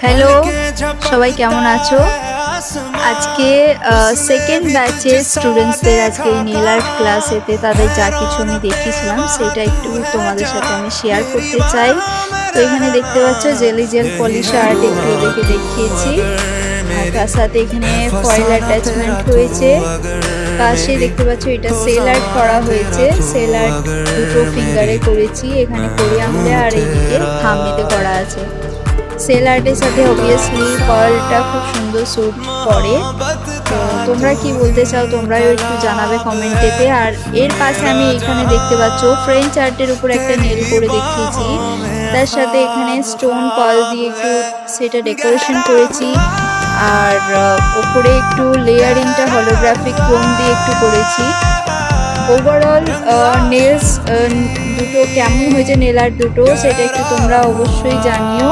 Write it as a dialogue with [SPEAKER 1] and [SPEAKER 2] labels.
[SPEAKER 1] Hello, সবাই কেমন আছো? আজকে সেকেন্ড ব্যাচের স্টুডেন্টসদের আজকে এই নেল আর্ট ক্লাসেতে তাদের যা কিছু আমি দেখিয়েছিলাম সেটা একটু তোমাদের সাথে আমি শেয়ার করতে চাই। তো এখানে দেখতে পাচ্ছ জেলি জেল পলিশ আর্ট একটু ওদেরকে দেখিয়েছি, আর তার সাথে এখানে ফয়েল অ্যাটাচমেন্ট হয়েছে। পাশে দেখতে পাচ্ছ এটা সেল আর্ট করা হয়েছে, সেল আর্ট দুটো ফিঙ্গারে করেছি, এখানে কড়ি আঙুলে আর এইদিকে থাম্বনিতে করা আছে। সেল আর্টের সাথে অবভিয়াসলি পার্লটা খুব সুন্দর স্যুট করে। তো তোমরা কি বলতে চাও তোমরাও একটু জানাবে কমেন্টেতে। আর এর পাশে আমি এখানে দেখতে পাচ্ছ ফ্রেঞ্চ আর্টের উপর একটা নেল করে দেখিয়েছি, তার সাথে এখানে স্টোন পার্ল দিয়ে একটু সেটা ডেকোরেশন করেছি, আর ওপরে একটু লেয়ারিংটা হলোগ্রাফিক ক্রোম দিয়ে একটু করেছি। ওভারঅল নেলস দুটো কেমন হয়েছে, নেল আর্ট দুটো সেটা একটু তোমরা অবশ্যই জানিও।